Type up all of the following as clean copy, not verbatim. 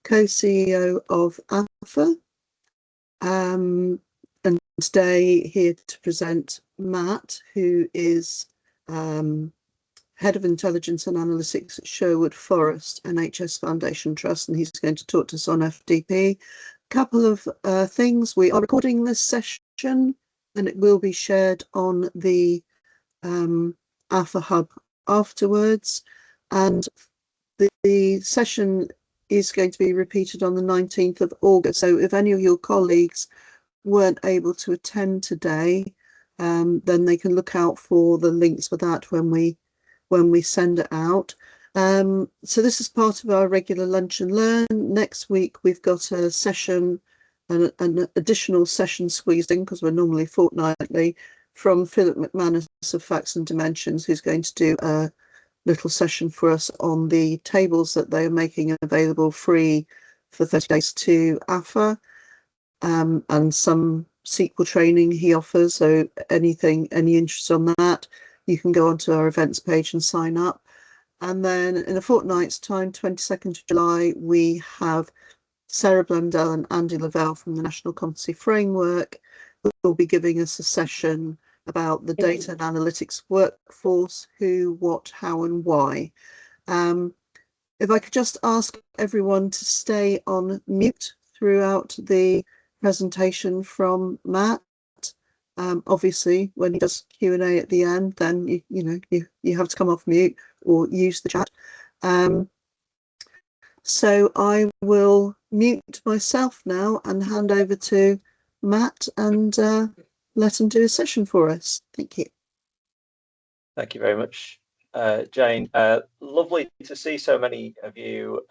co-CEO of AphA, and today here to present Matt, who is Head of Intelligence and Analytics at Sherwood Forest NHS Foundation Trust, and he's going to talk to us on FDP. Couple of things. We are recording this session and it will be shared on the AphA Hub afterwards, and the session is going to be repeated on the 19th of August. So if any of your colleagues weren't able to attend today, then they can look out for the links for that when we send it out. So this is part of our regular lunch and learn. Next week we've got a session, an additional session squeezed in because we're normally fortnightly, from Philip McManus of Facts and Dimensions, who's going to do a little session for us on the tables that they are making available free for 30 days to AphA, and some SQL training he offers. So any interest on that, you can go onto our events page and sign up. And then in a fortnight's time, 22nd of July, we have Sarah Blundell and Andy Lavelle from the National Competency Framework who will be giving us a session about the data and analytics workforce: who, what, how and why. If I could just ask everyone to stay on mute throughout the presentation from Matt. Obviously when he does Q&A at the end, then you have to come off mute or use the chat. So I will mute myself now and hand over to Matt and let him do a session for us. Thank you. Thank you very much, Jane. Lovely to see so many of you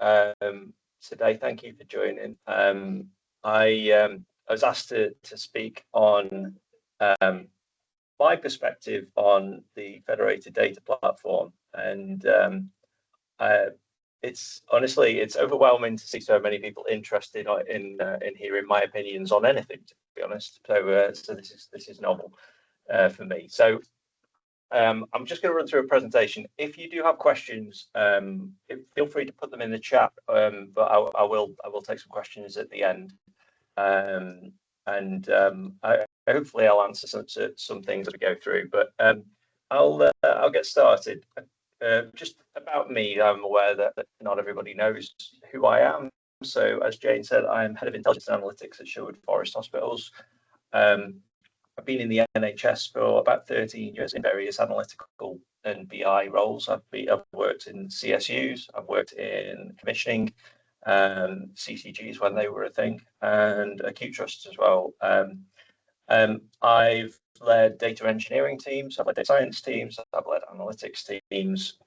today. Thank you for joining. I was asked to speak on my perspective on the federated data platform, and it's overwhelming to see so many people interested in hearing my opinions on anything, to be honest. So this is novel for me. So I'm just going to run through a presentation. If you do have questions, feel free to put them in the chat, but I will take some questions at the end, hopefully I'll answer some things as we go through. But I'll get started. Just about me, I'm aware that not everybody knows who I am. So as Jane said, I am Head of Intelligence and Analytics at Sherwood Forest Hospitals. I've been in the NHS for about 13 years in various analytical and BI roles. I've worked in CSUs, I've worked in commissioning, CCGs when they were a thing, and acute trusts as well. I've led data engineering teams, I've led data science teams, I've led analytics teams.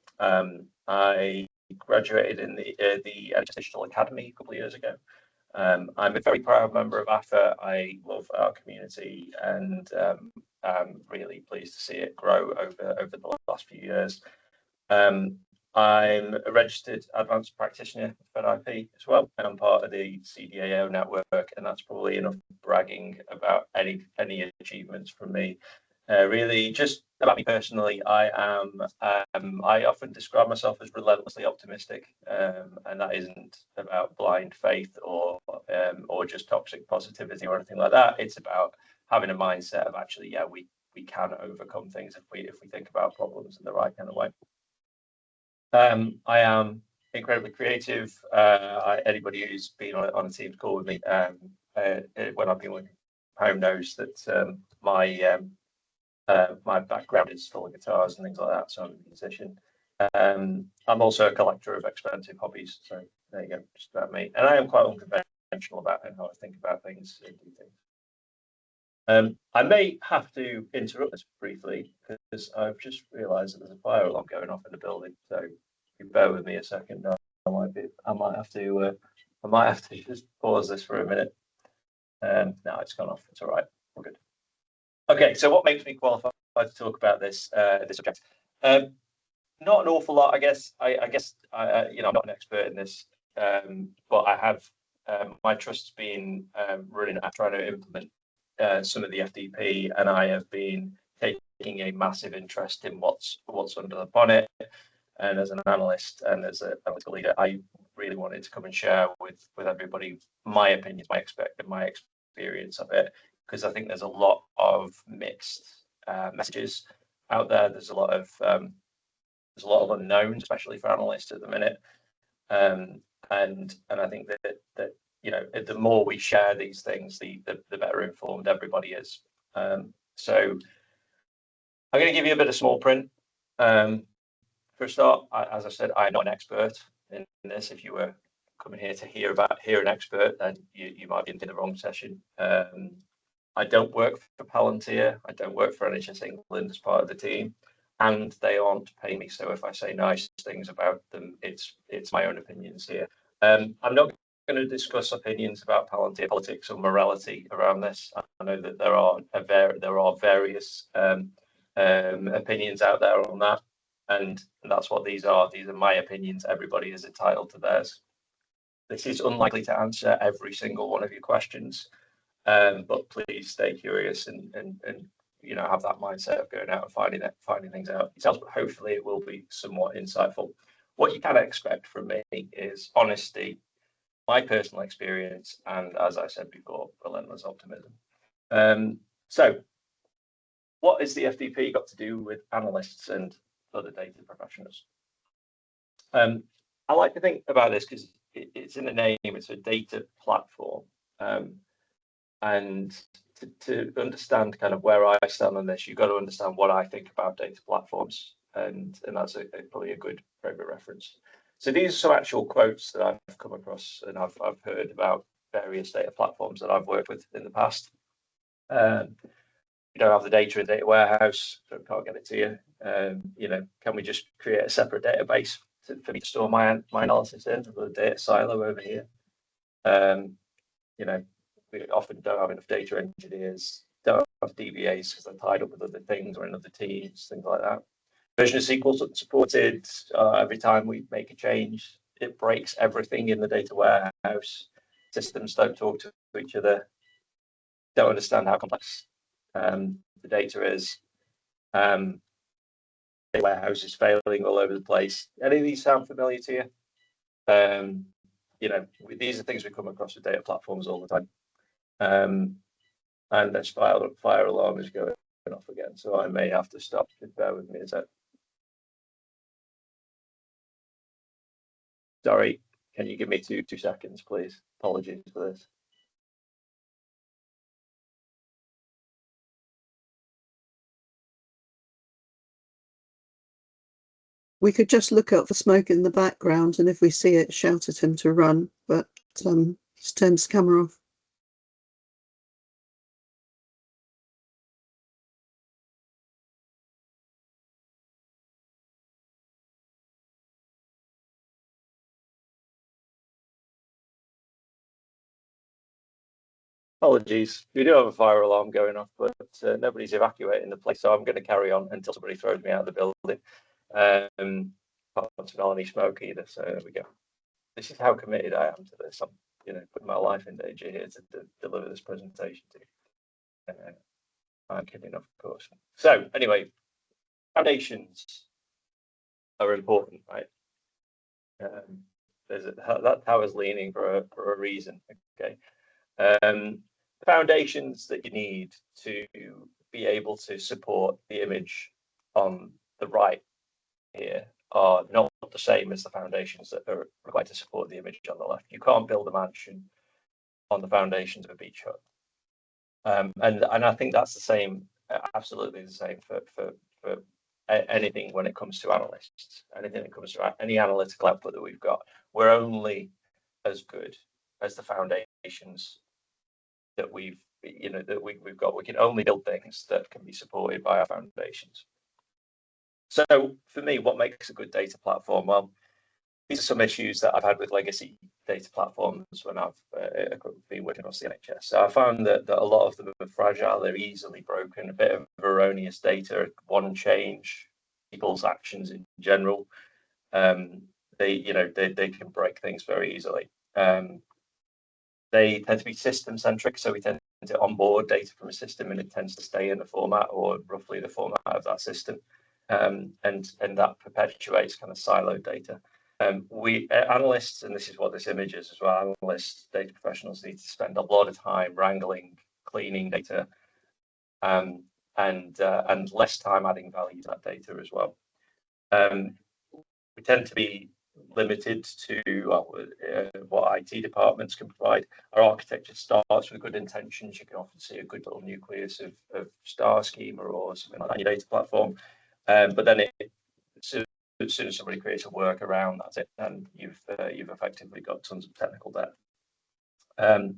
I graduated in the NHS Digital Academy a couple of years ago. I'm a very proud member of AphA. I love our community, and I'm really pleased to see it grow over the last few years. I'm a registered advanced practitioner for IP as well, and I'm part of the CDAO network, and that's probably enough bragging about any achievements from me. Really, just about me personally, I often describe myself as relentlessly optimistic, and that isn't about blind faith or just toxic positivity or anything like that. It's about having a mindset of actually, yeah, we can overcome things if we think about problems in the right kind of way. I am incredibly creative. Anybody who's been on a team call with me when I've been working from home knows that my background is full of guitars and things like that, so I'm a musician. I'm also a collector of expensive hobbies, so there you go, just about me. And I am quite unconventional about how I think about things and do things. I may have to interrupt this briefly because I've just realised that there's a fire alarm going off in the building. So if you bear with me a second, I might have to just pause this for a minute. No, it's gone off. It's all right. We're good. Okay, so what makes me qualified to talk about this subject? Not an awful lot, I guess. I guess I'm not an expert in this, but I have my trust's been running at trying to implement some of the FDP, and I have been taking a massive interest in what's under the bonnet. And as an analyst and as an analytical leader, I really wanted to come and share with everybody my opinions, my experience of it, because I think there's a lot of mixed messages out there. There's a lot of unknowns, especially for analysts at the minute. And I think that you know, the more we share these things, the better informed everybody is. So I'm going to give you a bit of small print. For a start, as I said, I'm not an expert in this. If you were coming here to hear an expert, then you might be in the wrong session. I don't work for Palantir. I don't work for NHS England as part of the team, and they aren't paying me. So if I say nice things about them, it's my own opinions here. I'm not going to discuss opinions about Palantir politics or morality around this. I know that there are various opinions out there on that, and that's what these are. These are my opinions. Everybody is entitled to theirs. This is unlikely to answer every single one of your questions, but please stay curious and you know, have that mindset of going out and finding things out yourselves. But hopefully, it will be somewhat insightful. What you can expect from me is honesty, my personal experience, and as I said before, relentless optimism. So, what has the FDP got to do with analysts and other data professionals? I like to think about this because it's in the name. It's a data platform, and to understand kind of where I stand on this, you've got to understand what I think about data platforms, and that's probably a good frame of reference. So these are some actual quotes that I've come across, and I've heard about various data platforms that I've worked with in the past. You don't have the data in data warehouse, so I can't get it to you. You know, can we just create a separate database for me to store my analysis in, with a data silo over here? You know, we often don't have enough data engineers, don't have DBAs because they're tied up with other things or in other teams, things like that. Version of SQL is supported. Every time we make a change, it breaks everything in the data warehouse. Systems don't talk to each other, don't understand how complex the data is. The warehouse is failing all over the place. Any of these sound familiar to you? You know, these are things we come across with data platforms all the time. And this fire alarm is going off again, so I may have to stop. Bear with me a sec. Sorry, can you give me two seconds, please? Apologies for this. We could just look out for smoke in the background, and if we see it, shout at him to run, but he's turned his camera off. Apologies, we do have a fire alarm going off, but nobody's evacuating the place, so I'm going to carry on until somebody throws me out of the building. Can't smell any smoke either, so there we go. This is how committed I am to this. I'm, you know, putting my life in danger here to deliver this presentation to you. I'm kidding, of course. So anyway, foundations are important, right? That tower's leaning for a reason. Okay. The foundations that you need to be able to support the image on the right here are not the same as the foundations that are required to support the image on the left. You can't build a mansion on the foundations of a beach hut. And I think that's the same, absolutely the same for anything when it comes to analysts. Anything that comes to any analytical output that we've got, we're only as good as the foundations that we've got. We can only build things that can be supported by our foundations. So for me, what makes a good data platform? Well, these are some issues that I've had with legacy data platforms when I've been working across the NHS. So I found that a lot of them are fragile, they're easily broken, a bit of erroneous data, one change, people's actions in general. They can break things very easily. They tend to be system centric, so we tend to onboard data from a system and it tends to stay in the format or roughly the format of that system. And that perpetuates kind of siloed data. We analysts, and this is what this image is as well, analysts, data professionals need to spend a lot of time wrangling, cleaning data, and less time adding value to that data as well. We tend to be limited to what IT departments can provide. Our architecture starts with good intentions. You can often see a good little nucleus of star schema or something like that on your data platform, but then as soon as somebody creates a workaround, that's it, and you've effectively got tons of technical debt.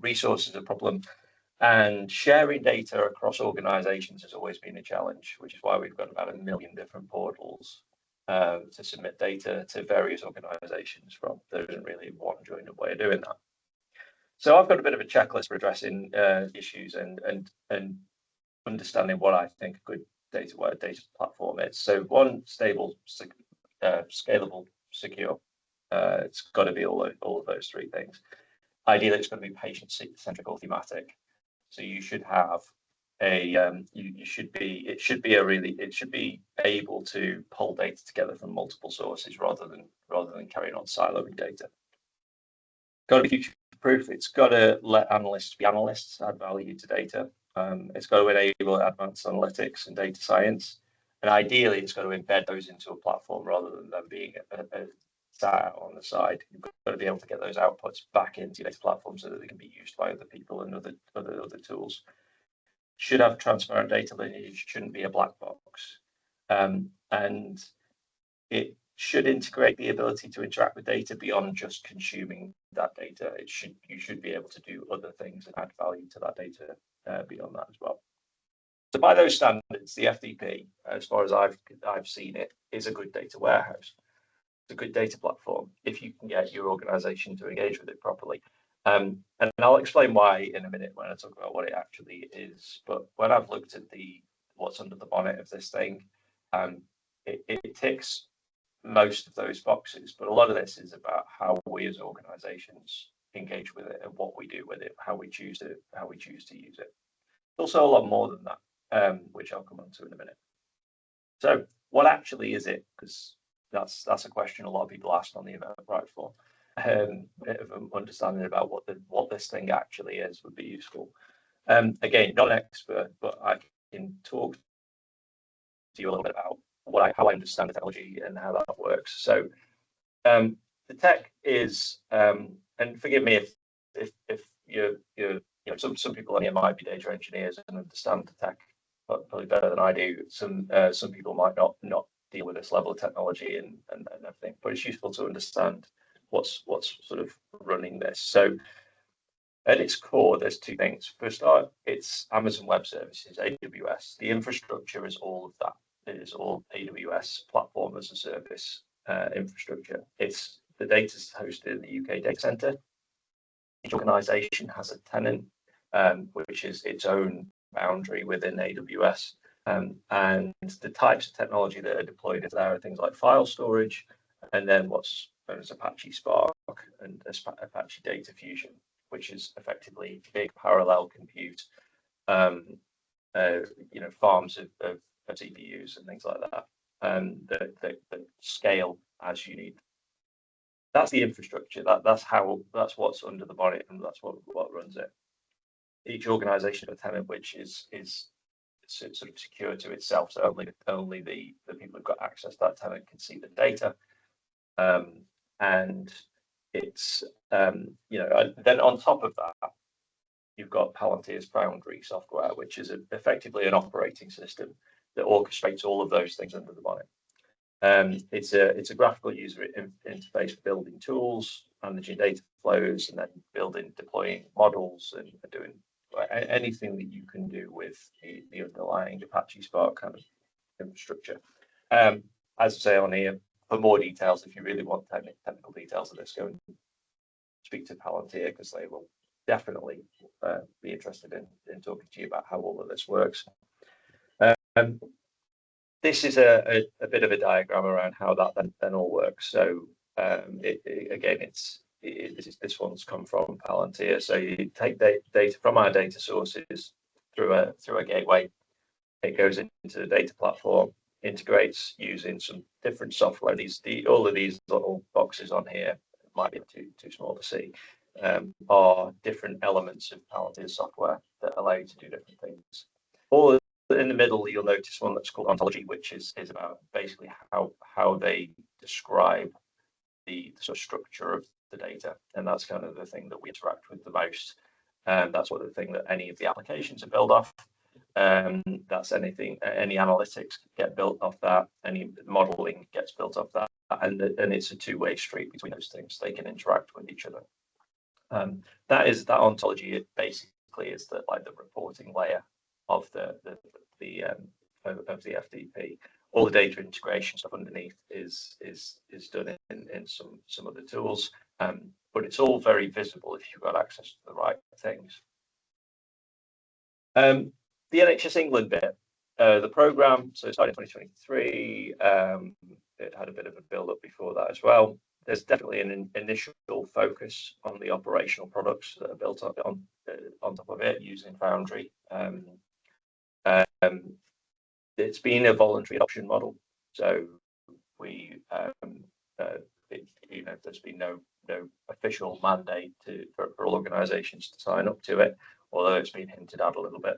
Resources are a problem, and sharing data across organizations has always been a challenge, which is why we've got about 1 million different portals to submit data to various organizations from. There isn't really one joined up way of doing that. So I've got a bit of a checklist for addressing issues and understanding what I think a good data platform is. So one, stable, scalable, secure. It's got to be all of those three things. Ideally, it's going to be patient-centric or thematic. So you should have it should be able to pull data together from multiple sources rather than carrying on siloing data. Got to be future-proof. It's got to let analysts be analysts, add value to data. It's got to enable advanced analytics and data science. And ideally, it's got to embed those into a platform rather than them being sat on the side. You've got to be able to get those outputs back into your data platform so that they can be used by other people and other tools. Should have transparent data lineage, shouldn't be a black box. And it should integrate the ability to interact with data beyond just consuming that data. You should be able to do other things and add value to that data beyond that as well. So by those standards, the FDP, as far as I've seen it, is a good data warehouse. It's a good data platform if you can get your organization to engage with it properly. And I'll explain why in a minute when I talk about what it actually is. But when I've looked at what's under the bonnet of this thing, it ticks most of those boxes. But a lot of this is about how we as organizations engage with it and what we do with it, how we choose to use it. Also a lot more than that, which I'll come on to in a minute. So what actually is it? Because that's a question a lot of people asked on the Eventbrite for. Bit of an understanding about what this thing actually is would be useful. Again, not an expert, but I can talk to you a little bit about how I understand the technology and how that works. So the tech is, and forgive me if you're some people in here might be data engineers and understand the tech probably better than I do. Some people might not deal with this level of technology and everything, but it's useful to understand what's sort of running this. So at its core, there's two things. First, it's Amazon Web Services, AWS. The infrastructure is all of that. It is all AWS platform as a service infrastructure. It's the data's hosted in the UK data center. Each organization has a tenant, which is its own boundary within AWS. And the types of technology that are deployed there are things like file storage, and then what's known as Apache Spark and Apache Data Fusion, which is effectively big parallel compute, farms of CPUs and things like that, that scale as you need. That's the infrastructure. That's what's under the bonnet, and that's what runs it. Each organization has a tenant which is sort of secure to itself, so only the people who've got access to that tenant can see the data. And it's then on top of that, you've got Palantir's Foundry software, which is effectively an operating system that orchestrates all of those things under the bonnet. It's a graphical user interface for building tools, managing data flows, and then deploying models and doing anything that you can do with the underlying Apache Spark kind of infrastructure. As I say on here, for more details, if you really want technical details of this, go and speak to Palantir, because they will definitely be interested in talking to you about how all of this works. This is a bit of a diagram around how that then all works. So this one's come from Palantir. So you take data from our data sources through a gateway. It goes into the data platform. integrates using some different software. All of these little boxes on here might be too small to see. Are different elements of Palantir's software that allow you to do different things. All in the middle, you'll notice one that's called ontology, which is about basically how they describe the sort of structure of the data, and that's kind of the thing that we interact with the most. And that's what the thing that any of the applications are built off. That's any analytics get built off that, any modeling gets built off that, and it's a two-way street between those things. They can interact with each other. That ontology. It basically is the reporting layer of the FTP. All the data integration stuff underneath is done in some of the tools, but it's all very visible if you've got access to the right things. The NHS England bit, the programme, so it started in 2023. It had a bit of a build-up before that as well. There's definitely an initial focus on the operational products that are built up on top of it using Foundry. It's been a voluntary adoption model, so there's been no official mandate for organisations to sign up to it, although it's been hinted at a little bit.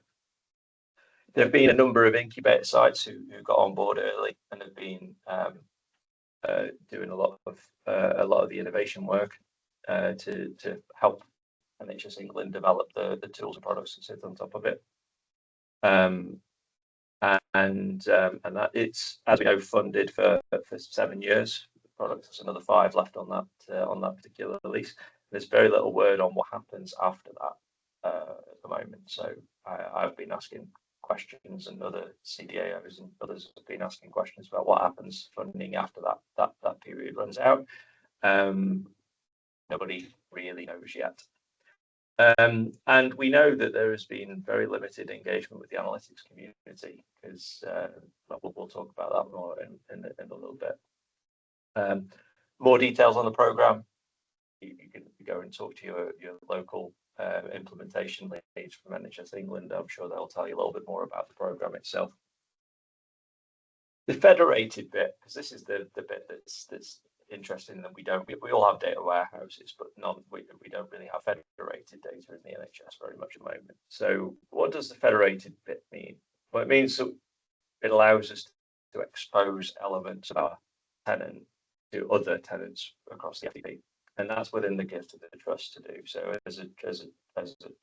There have been a number of incubator sites who got on board early and have been doing a lot of the innovation work to help NHS England develop the tools and products that sit on top of it. And that it's, as we know, funded for 7 years. The product, there's another 5 left on that particular lease. There's very little word on what happens after that at the moment. So I've been asking questions, and other CDAOs and others have been asking questions about what happens funding after that period runs out. Nobody really knows yet. And we know that there has been very limited engagement with the analytics community, because we'll talk about that more in a little bit. More details on the programme. You can go and talk to your local implementation leads from NHS England. I'm sure they'll tell you a little bit more about the programme itself. The federated bit, because this is the bit that's interesting, that we all have data warehouses, but we don't really have federated data in the NHS very much at the moment. So what does the federated bit mean? Well, it means that it allows us to expose elements of our tenant to other tenants across the FTP, and that's within the gift of the trust to do. So as an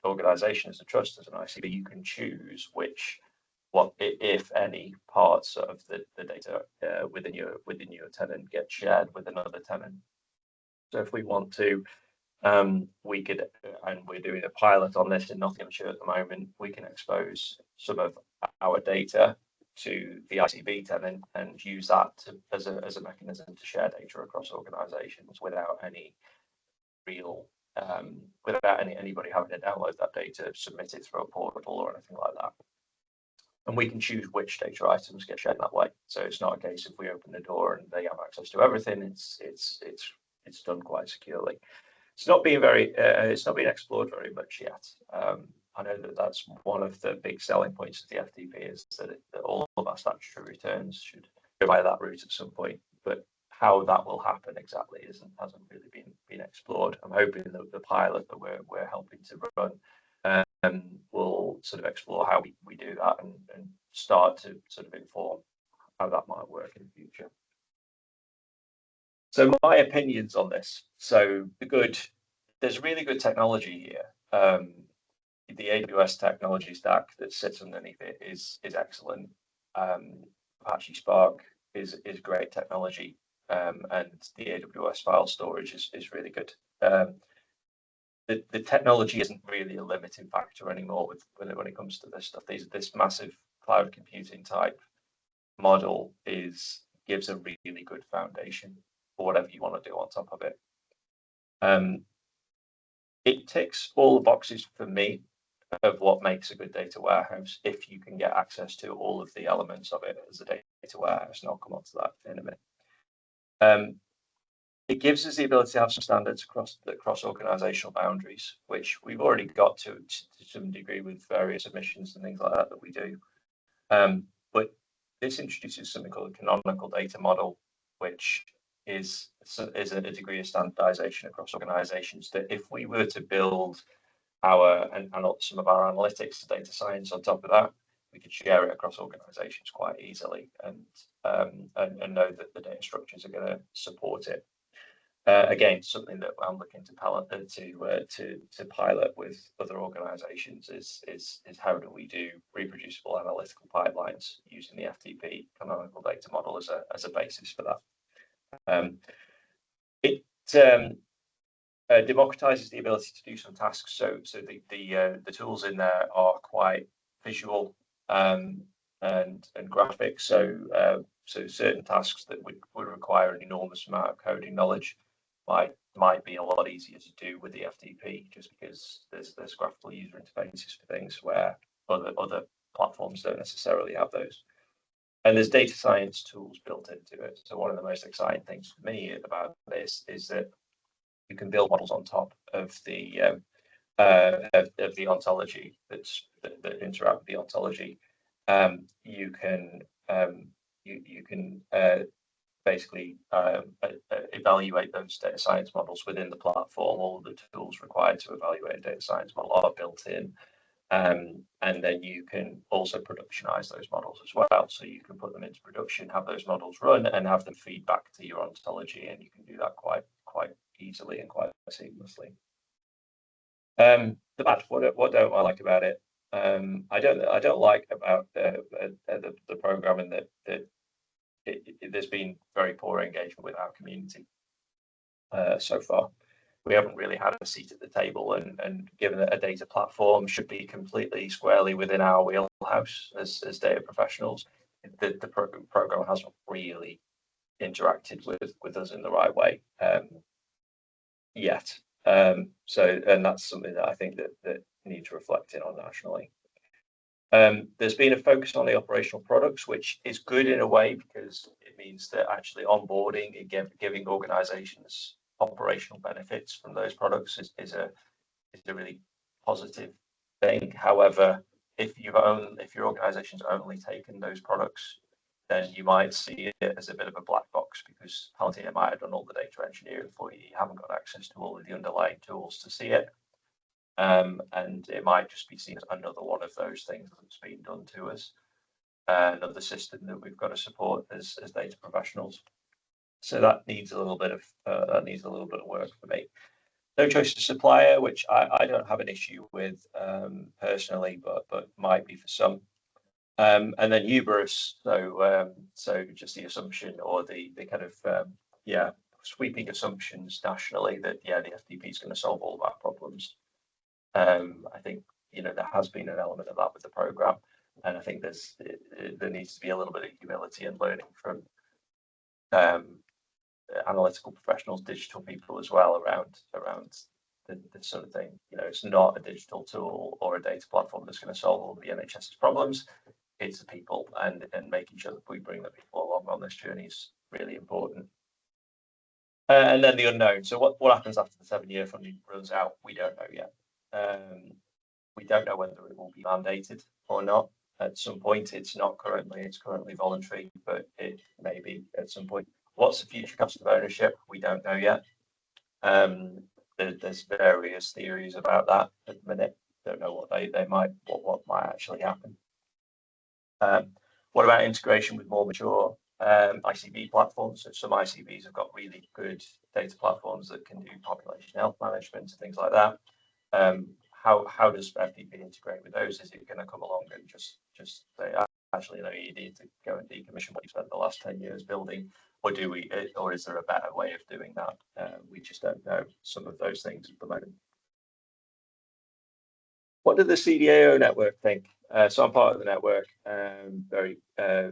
organisation, as a trust, as an ICB, you can choose what, if any, parts of the data within your tenant get shared with another tenant. So if we want to, we could, and we're doing a pilot on this in Nottinghamshire at the moment, we can expose some of our data to the ICB tenant and use that as a mechanism to share data across organisations without any real without anybody having to download that data, submit it through a portal or anything like that. And we can choose which data items get shared that way. So it's not a case if we open the door and they have access to everything. It's done quite securely. It's not being explored very much yet. I know that that's one of the big selling points of the FTP, is that all of our statutory returns should go by that route at some point. But how that will happen exactly hasn't really been explored. I'm hoping that the pilot that we're helping to run will sort of explore how we do that and start to sort of inform how that might work in the future. So my opinions on this. So there's really good technology here. The AWS technology stack that sits underneath it is excellent. Apache Spark is great technology, and the AWS file storage is really good. The technology isn't really a limiting factor anymore when it comes to this stuff. This massive cloud computing type model gives a really good foundation for whatever you want to do on top of it. It ticks all the boxes for me of what makes a good data warehouse, if you can get access to all of the elements of it as a data warehouse, and I'll come on to that in a minute. It gives us the ability to have some standards across organisational boundaries, which we've already got to some degree with various submissions and things like that we do. But this introduces something called a canonical data model, which is a degree of standardization across organizations, that if we were to build our and some of our analytics data science on top of that, we could share it across organizations quite easily and know that the data structures are going to support it. Again, something that I'm looking to pilot with other organizations is how do we do reproducible analytical pipelines using the FTP canonical data model as a basis for that. It democratizes the ability to do some tasks. So the tools in there are quite visual and graphic. So certain tasks that would require an enormous amount of coding knowledge might be a lot easier to do with the FTP, just because there's graphical user interfaces for things where other platforms don't necessarily have those. And there's data science tools built into it. So one of the most exciting things for me about this is that you can build models on top of the ontology that interact with the ontology. You can basically evaluate those data science models within the platform. All the tools required to evaluate a data science model are built in. And then you can also productionize those models as well. So you can put them into production, have those models run, and have them feed back to your ontology, and you can do that quite easily and quite seamlessly. The bad, what don't I like about it? I don't like about the programming that there's been very poor engagement with our community so far. We haven't really had a seat at the table, and given that a data platform should be completely squarely within our wheelhouse as data professionals, the program hasn't really interacted with us in the right way yet. And that's something that I think that needs reflecting on nationally. There's been a focus on the operational products, which is good in a way, because it means that actually onboarding and giving organizations operational benefits from those products is a really positive thing. However, if your organization's only taken those products, then you might see it as a bit of a black box, because Palantir might have done all the data engineering for you. You haven't got access to all of the underlying tools to see it. And it might just be seen as another one of those things that's been done to us, another system that we've got to support as data professionals. So that needs a little bit of work for me. No choice of supplier, which I don't have an issue with personally, but might be for some. And then hubris, so just the assumption, or the kind of sweeping assumptions nationally that the FTP is going to solve all of our problems. I think there has been an element of that with the program, and I think there needs to be a little bit of humility and learning from analytical professionals, digital people as well, around this sort of thing. It's not a digital tool or a data platform that's going to solve all the NHS's problems. It's the people, and making sure that we bring the people along on this journey is really important. And then the unknown. So what happens after the 7-year funding runs out? We don't know yet. We don't know whether it will be mandated or not at some point. It's currently voluntary, but it may be at some point. What's the future cost of ownership? We don't know yet. There's various theories about that at the minute. Don't know what might actually happen. What about integration with more mature ICB platforms? So some ICBs have got really good data platforms that can do population health management and things like that. How does FTP integrate with those? Is it going to come along and just say, actually, you need to go and decommission what you spent the last 10 years building, or is there a better way of doing that? We just don't know some of those things at the moment. What did the CDAO network think? So I'm part of the network. Very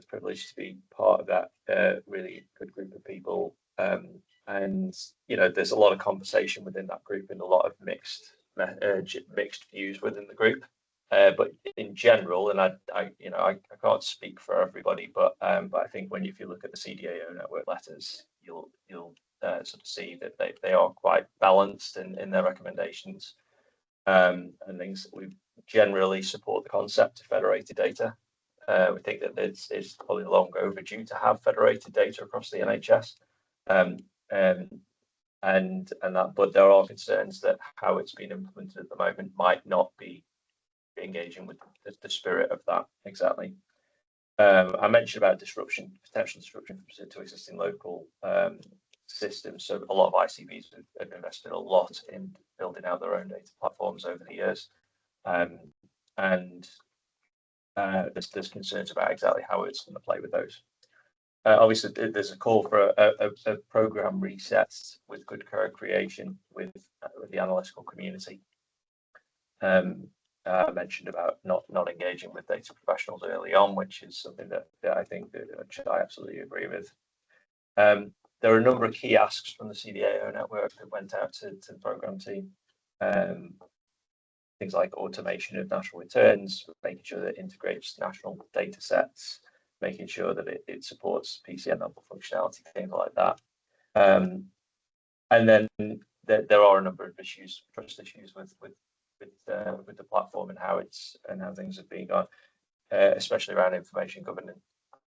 privileged to be part of that really good group of people. And there's a lot of conversation within that group and a lot of mixed views within the group. But in general, and I can't speak for everybody, but I think if you look at the CDAO network letters, you'll sort of see that they are quite balanced in their recommendations. And things that we generally support the concept of federated data. We think that it's probably long overdue to have federated data across the NHS. But there are concerns that how it's been implemented at the moment might not be engaging with the spirit of that exactly. I mentioned about potential disruption to existing local systems. So a lot of ICBs have invested a lot in building out their own data platforms over the years, and there's concerns about exactly how it's going to play with those. Obviously, there's a call for a program reset with good co-creation with the analytical community. I mentioned about not engaging with data professionals early on, which is something that I think that I absolutely agree with. There are a number of key asks from the CDAO network that went out to the program team. Things like automation of national returns, making sure that it integrates national data sets, making sure that it supports PCN level functionality, things like that. And then there are a number of issues, trust issues with the platform and how things have been gone, especially around information governance.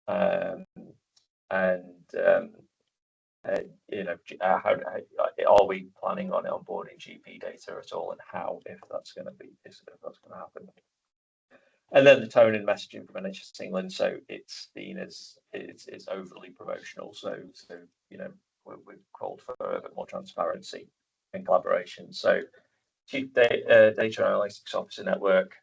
How are we planning on onboarding GP data at all, and how, if that's going to happen? And then the tone and messaging from NHS England, so it's seen as it's overly promotional. So we've called for a bit more transparency and collaboration. So Chief Data Analytics Officer Network,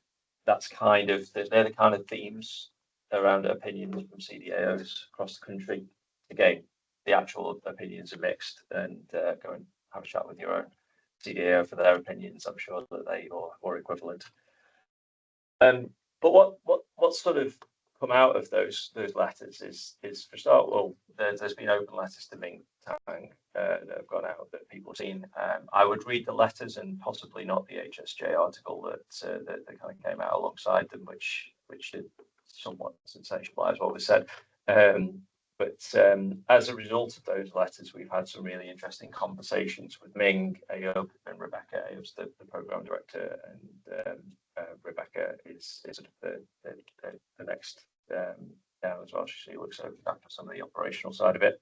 they're the kind of themes around opinions from CDAOs across the country. Again, the actual opinions are mixed, and go and have a chat with your own CDAO for their opinions. I'm sure that they are equivalent. But what sort of come out of those letters is for start, well, there's been open letters to Ming Tang that have gone out that people have seen. I would read the letters and possibly not the HSJ article that kind of came out alongside them, which did somewhat sensationalize what was said. But as a result of those letters, we've had some really interesting conversations with Ming, Ayob, and Rebecca. Ayoob's the program director, and Rebecca is sort of the next down as well. She looks after some of the operational side of it.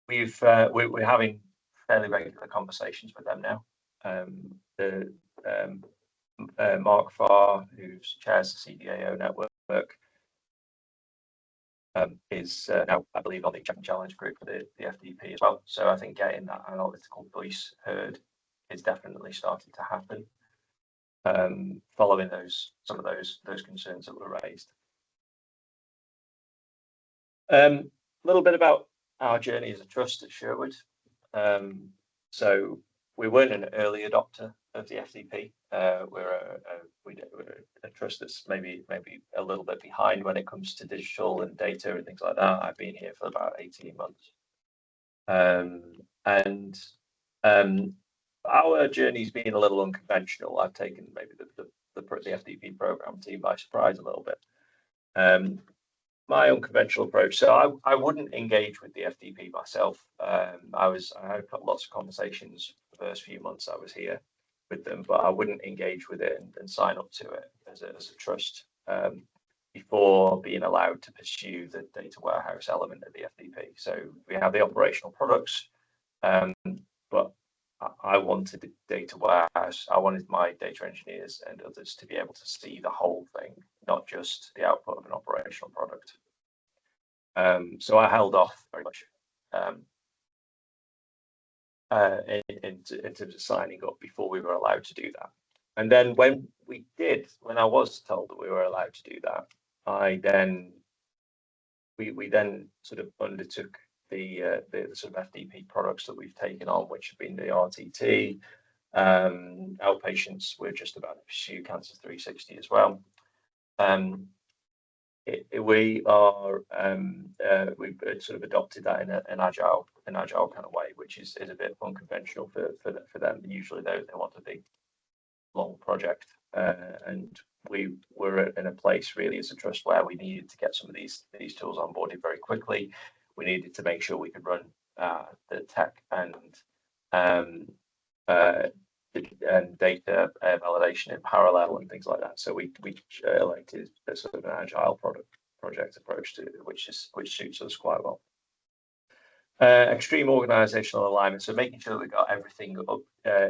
We're having fairly regular conversations with them now. Mark Farr, who chairs the CDAO network, is now, I believe, on the Check and Challenge group for the FDP as well. So I think getting that analytical voice heard is definitely starting to happen, following some of those concerns that were raised. A little bit about our journey as a trust at Sherwood. So we weren't an early adopter of the FDP. We're a trust that's maybe a little bit behind when it comes to digital and data and things like that. I've been here for about 18 months. Our journey's been a little unconventional. I've taken maybe the FDP program team by surprise a little bit. My unconventional approach. So I wouldn't engage with the FDP myself. I had lots of conversations the first few months I was here with them, but I wouldn't engage with it and sign up to it as a trust before being allowed to pursue the data warehouse element of the FDP. So we have the operational products, but I wanted the data warehouse. I wanted my data engineers and others to be able to see the whole thing, not just the output of an operational product. So I held off very much in terms of signing up before we were allowed to do that. And then when I was told that we were allowed to do that, we then sort of undertook the sort of FDP products that we've taken on, which have been the RTT, outpatients. We're just about to pursue Cancer 360 as well. We've sort of adopted that in an agile kind of way, which is a bit unconventional for them. Usually they want a big long project, and we were in a place really as a trust where we needed to get some of these tools onboarded very quickly. We needed to make sure we could run the tech and and data validation in parallel and things like that. So we elected a sort of an agile project approach to which suits us quite well. Extreme organizational alignment, so making sure that we got everything up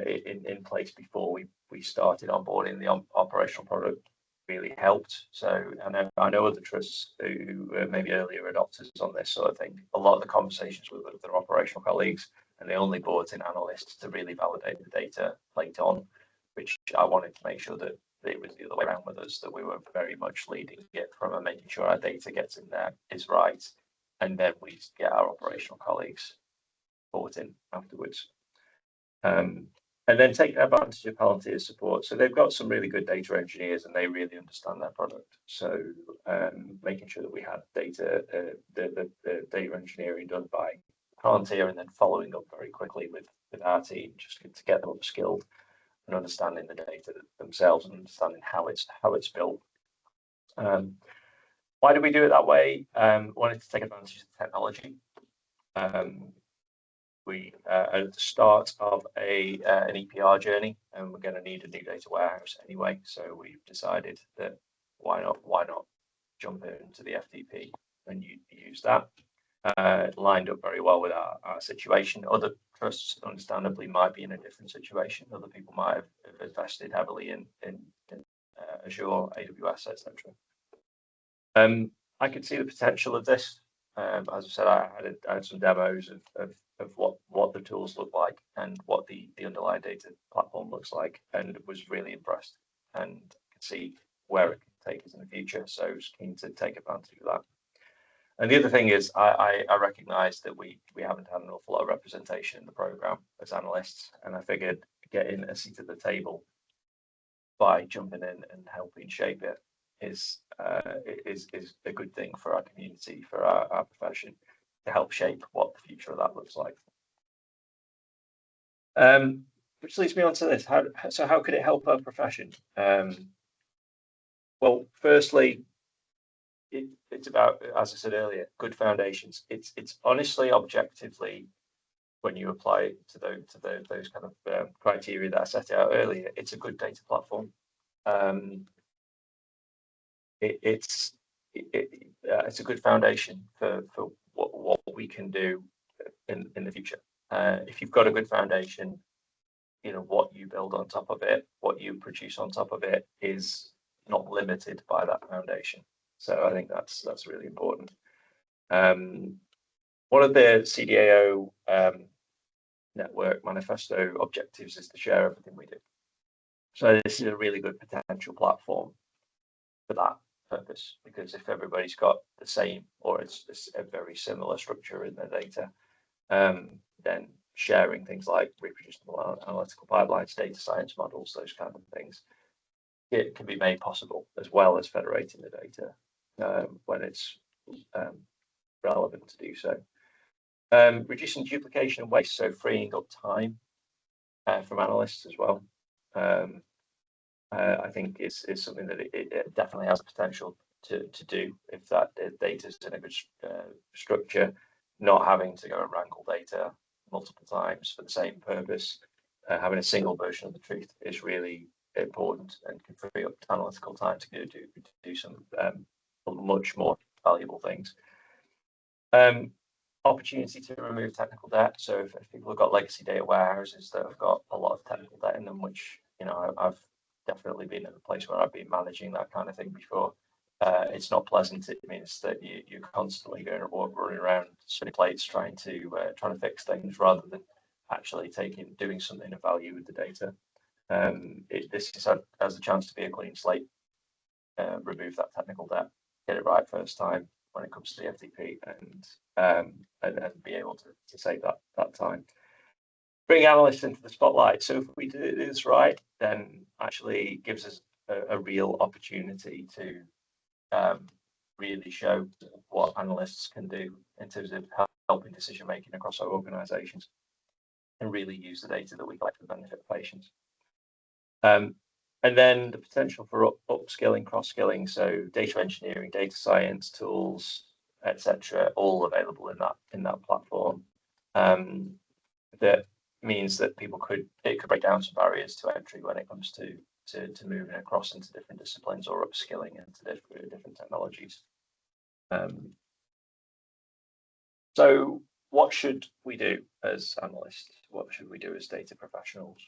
in place before we started onboarding the operational product really helped. So, and I know other trusts who maybe earlier adopters on this sort of thing, a lot of the conversations with their operational colleagues, and they only brought in analysts to really validate the data late on, which I wanted to make sure that it was the other way around with us, that we were very much leading it from and making sure our data gets in there is right, and then we get our operational colleagues brought in afterwards. And then taking advantage of Palantir's support. So they've got some really good data engineers and they really understand their product. So making sure that we had data, the data engineering done by Palantir, and then following up very quickly with our team just to get them upskilled and understanding the data themselves and understanding how it's built. Why did we do it that way? Wanted to take advantage of technology. We at the start of an EPR journey, and we're going to need a new data warehouse anyway. So we've decided that why not jump into the FTP and use that. It lined up very well with our situation. Other trusts, understandably, might be in a different situation. Other people might have invested heavily in Azure, AWS, etc. I could see the potential of this. As I said, I had some demos of what the tools look like and what the underlying data platform looks like, and was really impressed and could see where it can take us in the future. So I was keen to take advantage of that. And the other thing is, I recognise that we haven't had an awful lot of representation in the programme as analysts, and I figured getting a seat at the table by jumping in and helping shape it is a good thing for our community, for our profession, to help shape what the future of that looks like. Which leads me on to this. How could it help our profession? Well, firstly, it's about, as I said earlier, good foundations. It's honestly, objectively, when you apply it to those kind of criteria that I set out earlier, it's a good data platform. It's a good foundation for what we can do in the future. If you've got a good foundation, you know, what you build on top of it, what you produce on top of it, is not limited by that foundation. So I think that's really important. One of the CDAO network manifesto objectives is to share everything we do. So this is a really good potential platform for that purpose, because if everybody's got the same, or it's a very similar structure in their data, then sharing things like reproducible analytical pipelines, data science models, those kind of things, it can be made possible, as well as federating the data when it's relevant to do so. Reducing duplication and waste, so freeing up time from analysts as well. I think is something that it definitely has the potential to do if that data is in a good structure. Not having to go and wrangle data multiple times for the same purpose, having a single version of the truth is really important and can free up analytical time to do some much more valuable things. Opportunity to remove technical debt. So if people have got legacy data warehouses that have got a lot of technical debt in them, which, you know, I've definitely been in a place where I've been managing that kind of thing before. It's not pleasant. It means that you're constantly running around spinning plates trying to fix things, rather than actually doing something of value with the data. This has a chance to be a clean slate. Remove that technical debt, get it right first time when it comes to the FTP, and be able to save that time. Bring analysts into the spotlight. So if we do this right, then actually gives us a real opportunity to really show what analysts can do in terms of helping decision making across our organisations, and really use the data that we collect for the benefit of patients. And then the potential for upskilling, cross-skilling, so data engineering, data science tools, etc., all available in that platform. That means that it could break down some barriers to entry when it comes to moving across into different disciplines or upskilling into different technologies. So what should we do as analysts? What should we do as data professionals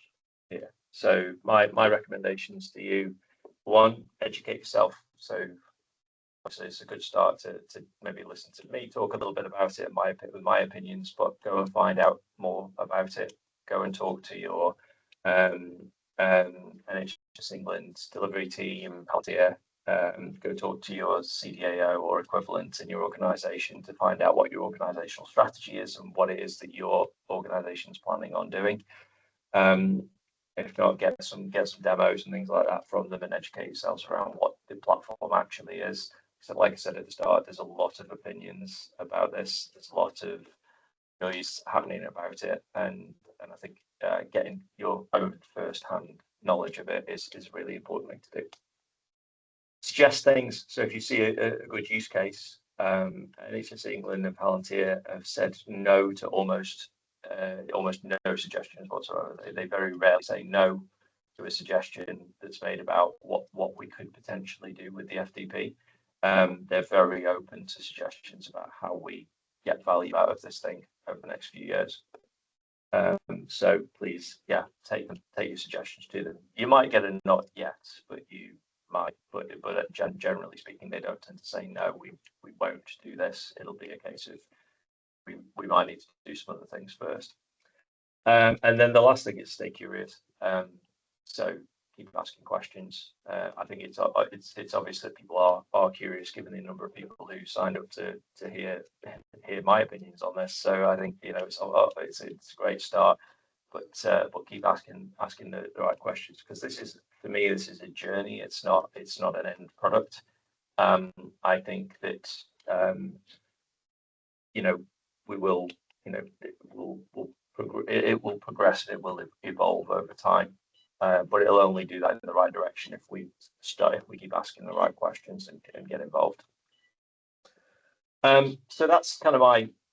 here? So my recommendations to you: one, educate yourself. So obviously it's a good start to maybe listen to me talk a little bit about it, with my opinions, but go and find out more about it. Go and talk to your NHS England delivery team, Palantir. Go talk to your CDAO or equivalent in your organisation to find out what your organisational strategy is and what it is that your organisation is planning on doing. If not, get some demos and things like that from them, and educate yourselves around what the platform actually is. So, like I said at the start, there's a lot of opinions about this. There's a lot of noise happening about it, and I think getting your own first-hand knowledge of it is a really important thing to do. Suggest things. So if you see a good use case, NHS England and Palantir have said no to almost no suggestions whatsoever. They very rarely say no to a suggestion that's made about what we could potentially do with the FDP. They're very open to suggestions about how we get value out of this thing over the next few years. So please, take your suggestions to them. You might get a not yet, but you might. But generally speaking, they don't tend to say no. We won't do this. It'll be a case of we might need to do some other things first. And then the last thing is stay curious. So keep asking questions. I think it's obvious that people are curious, given the number of people who signed up to hear my opinions on this. So I think it's a great start, but keep asking the right questions, because for me this is a journey. It's not an end product. I think that we will it will progress and it will evolve over time. But it'll only do that in the right direction if we keep asking the right questions and get involved. So that's kind of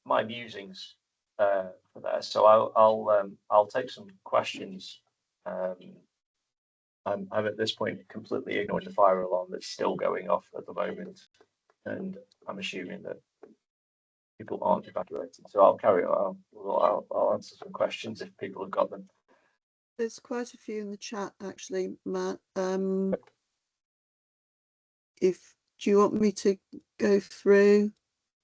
my musings for there. So I'll take some questions. I'm at this point completely ignoring the fire alarm that's still going off at the moment, and I'm assuming that people aren't evacuated. So I'll carry on. I'll answer some questions if people have got them. There's quite a few in the chat, actually, Matt. Do you want me to go through?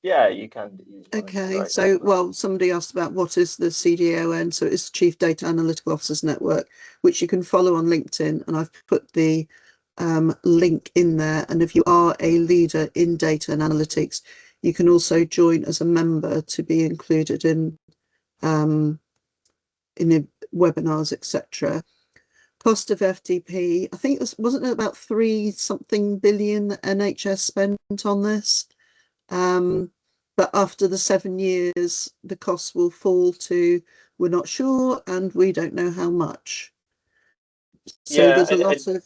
Yeah, you can. Okay, so somebody asked about what is the CDAON. So it's Chief Data Analytical Officers Network, which you can follow on LinkedIn, and I've put the link in there. And if you are a leader in data and analytics, you can also join as a member to be included in the webinars, etc. Cost of FDP, I think wasn't it about 3-something billion that NHS spent on this? But after the 7 years, the costs will fall to we're not sure and we don't know how much. So there's a lot of.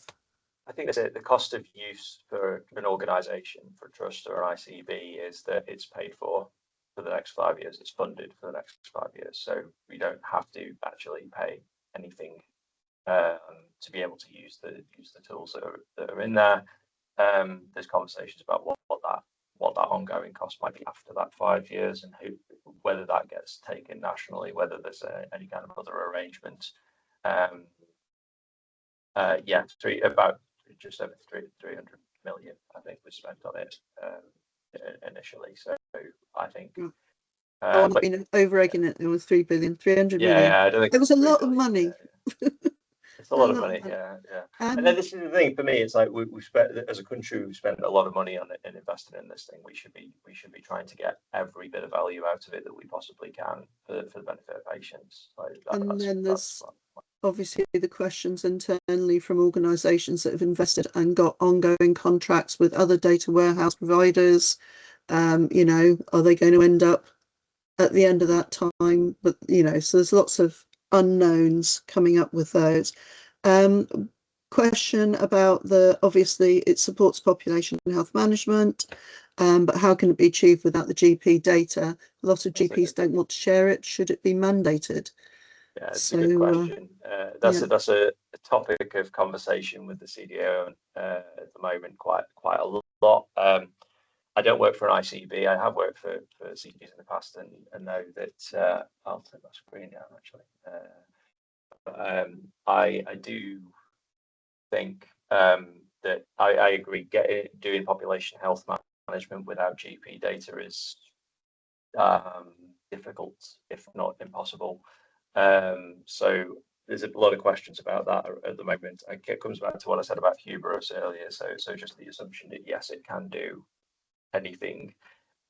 I think the cost of use for an organisation, for a trust or an ICB, is that it's paid for the next 5 years. It's funded for the next 5 years. So we don't have to actually pay anything to be able to use the tools that are in there. There's conversations about what that ongoing cost might be after that 5 years, and whether that gets taken nationally, whether there's any kind of other arrangement. About just over 300 million, I think, was spent on it initially. So I think. I've been over-egging it. There was 3 billion, 300 million. Yeah, I don't think it was a lot of money. It's a lot of money, yeah. And then this is the thing for me. It's like we spent, as a country, we've spent a lot of money on it and invested in this thing. We should be trying to get every bit of value out of it that we possibly can for the benefit of patients. Then there's obviously the questions internally from organisations that have invested and got ongoing contracts with other data warehouse providers. Are they going to end up at the end of that time? But so there's lots of unknowns coming up with those. Question about obviously it supports population and health management, but how can it be achieved without the GP data? A lot of GPs don't want to share it. Should it be mandated? Yeah, it's So a good question. yeah. That's a topic of conversation with the CDO at the moment, quite a lot. I don't work for an ICB. I have worked for CDs in the past, and know that I'll turn my screen down actually. I do think that I agree. Doing population health management without GP data is difficult, if not impossible. So there's a lot of questions about that at the moment. It comes back to what I said about hubris earlier. So just the assumption that yes, it can do anything.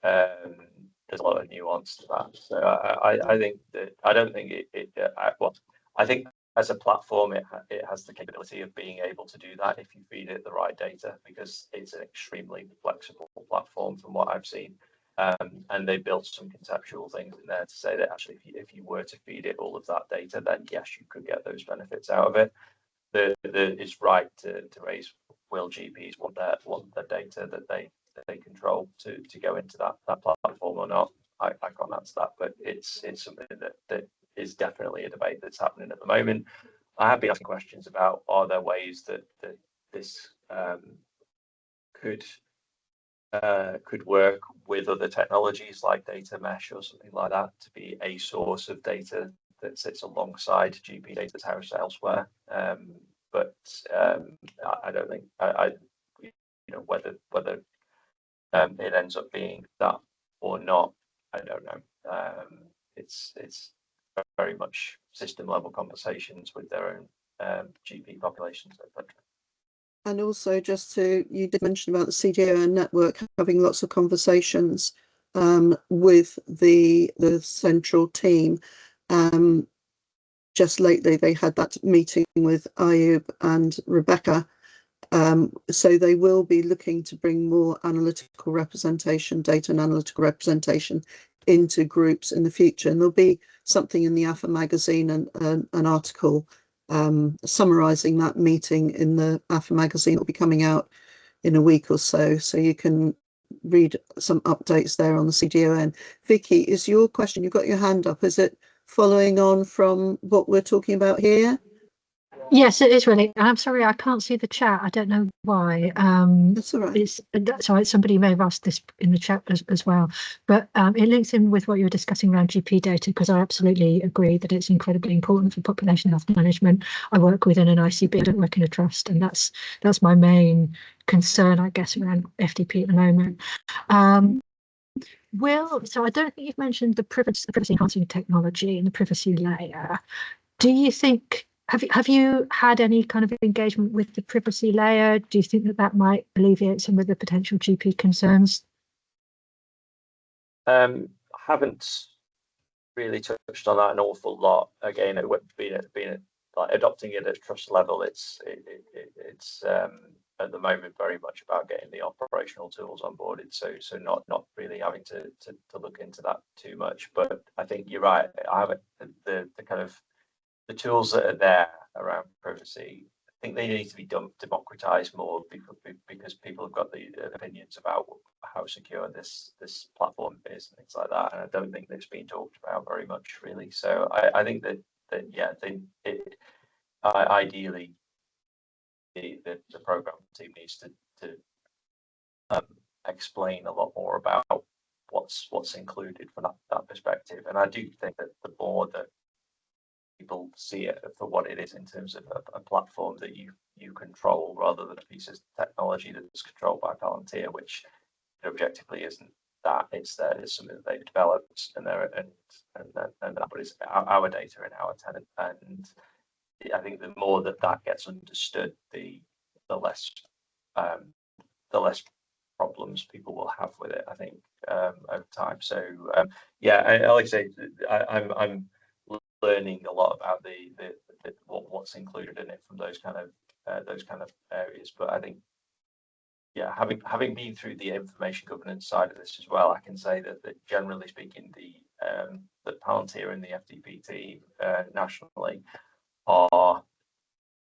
There's a lot of nuance to that. So I think that I don't think I think as a platform it has the capability of being able to do that if you feed it the right data, because it's an extremely flexible platform from what I've seen. And they built some conceptual things in there to say that actually if you were to feed it all of that data, then yes, you could get those benefits out of it. It's right to raise, will GPs want the data that they control to go into that platform or not? I can't answer that, but it's something that is definitely a debate that's happening at the moment. I have been asking questions about, are there ways that this could work with other technologies like data mesh or something like that, to be a source of data that sits alongside GP data that's housed elsewhere. But I don't think whether it ends up being that or not, I don't know. It's very much system level conversations with their own GP populations, etc. And also, you did mention about the CDO network having lots of conversations with the central team. Just lately, they had that meeting with Ayub and Rebecca. So they will be looking to bring more analytical representation, data and analytical representation into groups in the future. And there'll be something in the AphA magazine and an article summarising that meeting in the AphA magazine. It'll be coming out in a week or so. So you can read some updates there on the CDON. Vicky, is your question, you've got your hand up, is it following on from what we're talking about here? Yes, it is really. I'm sorry, I can't see the chat. I don't know why. That's all right. That's all right. Somebody may have asked this in the chat as well. But it links in with what you were discussing around GP data, because I absolutely agree that it's incredibly important for population health management. I work within an ICB, I don't work in a trust, and that's my main concern, I guess, around FDP at the moment. So I don't think you've mentioned the privacy enhancing technology and the privacy layer. Do you think, have you had any kind of engagement with the privacy layer? Do you think that might alleviate some of the potential GP concerns? Haven't really touched on that an awful lot. Again, it would be like adopting it at trust level. It's at the moment very much about getting the operational tools onboarded. So not really having to look into that too much. But I think you're right. I haven't the kind of the tools that are there around privacy, I think they need to be democratized more, because people have got the opinions about how secure this platform is and things like that, and I don't think that's been talked about very much really. So I think that yeah, ideally the program team needs to explain a lot more about what's included from that perspective, and I do think that the more that people see it for what it is, in terms of a platform that you control, rather than a piece of technology that's controlled by Palantir, which objectively isn't that. It's something that they've developed, and that is our data and our tenant. And I think the more that gets understood, the less problems people will have with it, I think, over time. So yeah, like I say, I'm learning a lot about what's included in it from those kind of areas. But I think, yeah, having been through the information governance side of this as well, I can say that generally speaking, the Palantir and the FDP team nationally are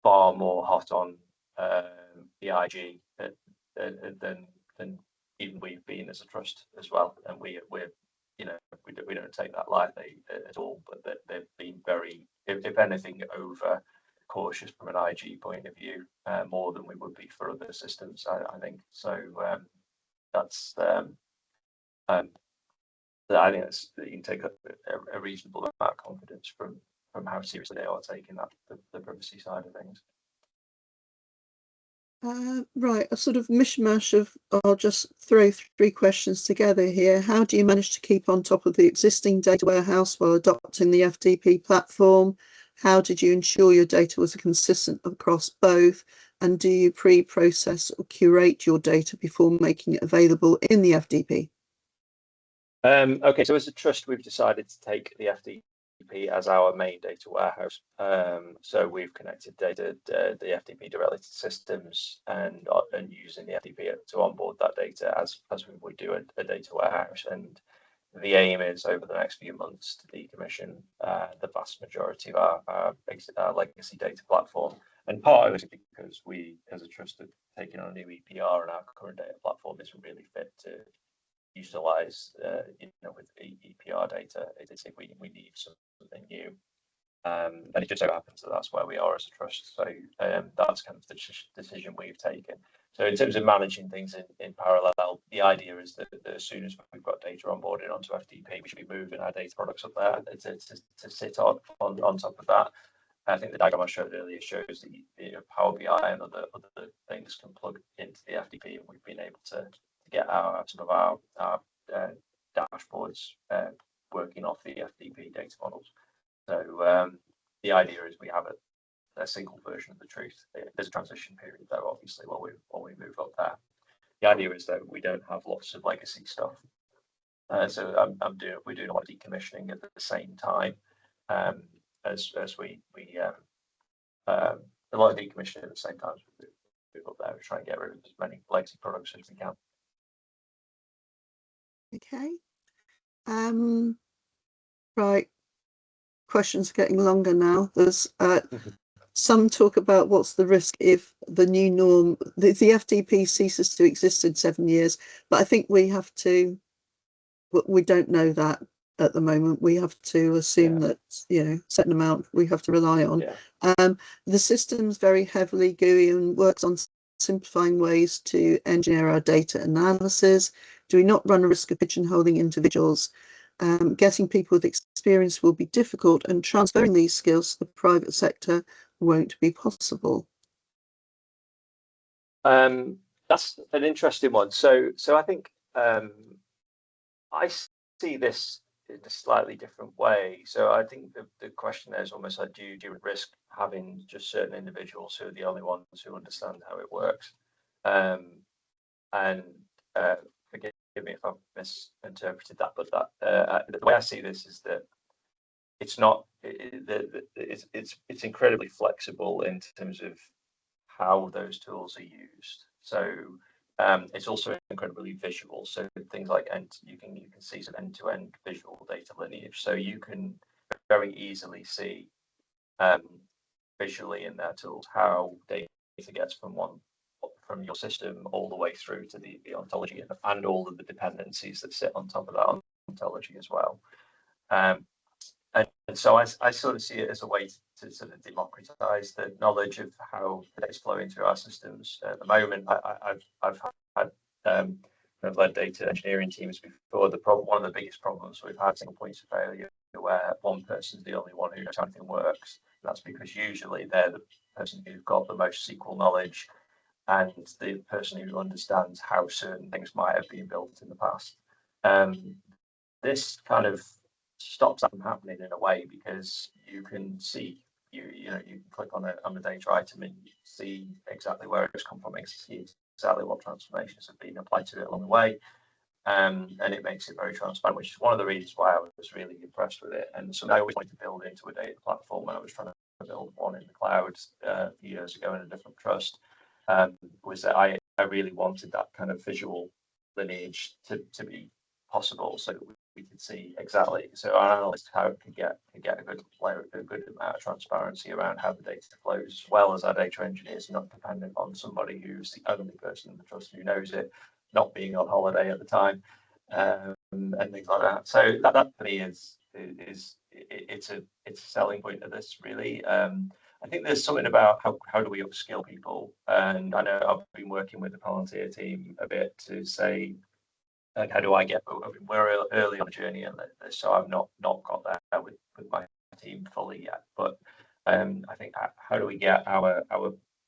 far more hot on EIG than even we've been as a trust as well, and we're we don't take that lightly at all, but they've been very, if anything, over cautious from an IG point of view, more than we would be for other systems, I think. So that's I think that's, you can take a reasonable amount of confidence from how seriously they are taking that the privacy side of things. Right, a sort of mishmash of, I'll just throw three questions together here. How do you manage to keep on top of the existing data warehouse while adopting the FTP platform? How did you ensure your data was consistent across both? And do you pre-process or curate your data before making it available in the FTP? Okay, so as a trust, we've decided to take the FTP as our main data warehouse. So we've connected the FTP directly to systems and using the FTP to onboard that data as we would do a data warehouse. And the aim is over the next few months to decommission the vast majority of our legacy data platform. And part of it is because we, as a trust, have taken on a new EPR, and our current data platform isn't really fit to utilize with EPR data. It's if we need something new, and it just so happens that that's where we are as a trust. So that's kind of the decision we've taken. So in terms of managing things in parallel, the idea is that as soon as we've got data onboarded onto FTP, we should be moving our data products up there to sit on top of that. I think the diagram I showed earlier shows that Power BI and other things can plug into the FTP, and we've been able to get our dashboards working off the FTP data models. So the idea is we have a single version of the truth. There's a transition period though, obviously, while we move up there. The idea is that we don't have lots of legacy stuff. So we're doing a lot of decommissioning at the same time as we a lot of decommissioning at the same time as we move up there. We try and get rid of as many legacy products as we can. Okay. Right. Questions are getting longer now. There's some talk about what's the risk if the new norm, the FTP ceases to exist in 7 years, but I think we don't know that at the moment. We have to assume that certain amount we have to rely on. The system's very heavily GUI and works on simplifying ways to engineer our data analysis. Do we not run a risk of pigeonholing individuals? Getting people with experience will be difficult, and transferring these skills to the private sector won't be possible. That's an interesting one. So I think I see this in a slightly different way. So I think the question there is almost like, do you risk having just certain individuals who are the only ones who understand how it works? And forgive me if I've misinterpreted that, but the way I see this is that it's not. It's incredibly flexible in terms of how those tools are used. So it's also incredibly visual. So things like you can see some end-to-end visual data lineage. So you can very easily see visually in their tools how data gets from your system all the way through to the ontology and all of the dependencies that sit on top of that ontology as well. And so I sort of see it as a way to sort of democratize the knowledge of how the data is flowing through our systems. At the moment, I've had led data engineering teams before. One of the biggest problems we've had, single points of failure, where one person's the only one who knows how anything works. That's because usually they're the person who's got the most SQL knowledge and the person who understands how certain things might have been built in the past. This kind of stops that from happening in a way, because you can see you can click on a data item and you see exactly where it's come from, see exactly what transformations have been applied to it along the way, and it makes it very transparent, which is one of the reasons why I was really impressed with it. And so I always wanted to build into a data platform when I was trying to build one in the cloud a few years ago in a different trust, was that I really wanted that kind of visual lineage to be possible, so that we could see exactly. So our analysts could get a good amount of transparency around how the data flows, as well as our data engineers, not dependent on somebody who's the only person in the trust who knows it, not being on holiday at the time. and things like that. So that for me is it's a selling point of this, really. I think there's something about how do we upskill people, and I know I've been working with the Palantir team a bit to say, like, how do I get? We're early on the journey, and so I've not got there with my team fully yet. But I think how do we get our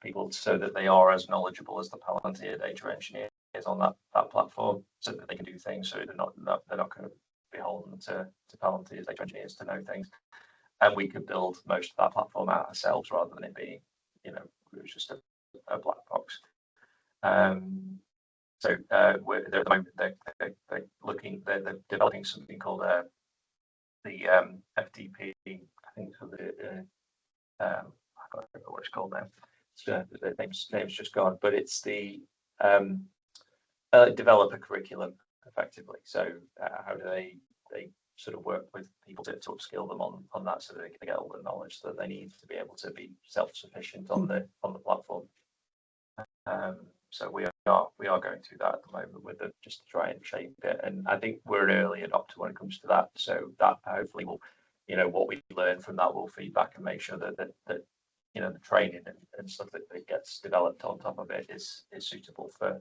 people so that they are as knowledgeable as the Palantir data engineers on that platform, so that they can do things, so they're not going to be beholden to Palantir's data engineers to know things, and we could build most of that platform out ourselves rather than it being, it was just a black box. So they're at the moment they're developing something called the FDP. I think for the I can't remember what it's called now. The name's just gone, but it's the developer curriculum effectively. So how do they sort of work with people to upskill them on that, so that they can get all the knowledge that they need to be able to be self-sufficient on the platform. So we are going through that at the moment with just to try and shape it, and I think we're an early adopter when it comes to that. So that hopefully will, what we learn from that will feed back and make sure that the training and stuff that gets developed on top of it is suitable for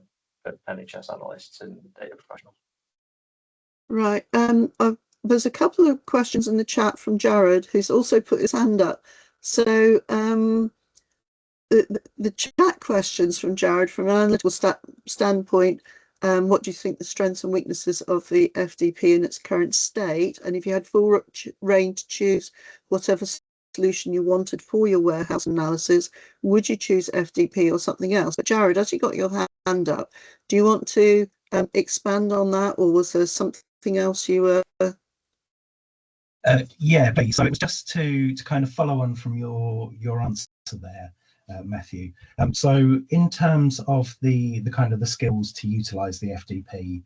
NHS analysts and data professionals. Right. There's a couple of questions in the chat from Jared, who's also put his hand up. So the chat questions from Jared, from an analytical standpoint, what do you think the strengths and weaknesses of the FDP in its current state? And if you had full reign to choose whatever solution you wanted for your warehouse analysis, would you choose FDP or something else? But Jared, as you got your hand up, do you want to expand on that, or was there something else you were? Yeah, please. So it was just to kind of follow on from your answer there, Matthew. So in terms of the kind of the skills to utilize the FDP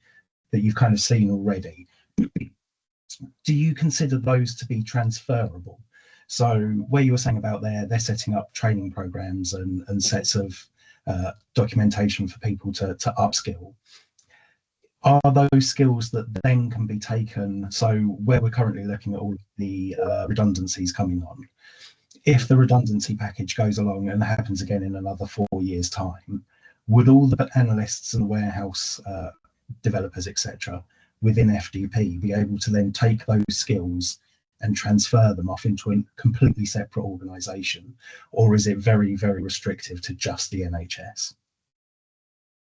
that you've kind of seen already, do you consider those to be transferable? So where you were saying about they're setting up training programs and sets of documentation for people to upskill, are those skills that then can be taken? So where we're currently looking at all of the redundancies coming on, if the redundancy package goes along and happens again in another 4 years' time, would all the analysts and warehouse developers, etc., within FDP be able to then take those skills and transfer them off into a completely separate organisation, or is it very, very restrictive to just the NHS?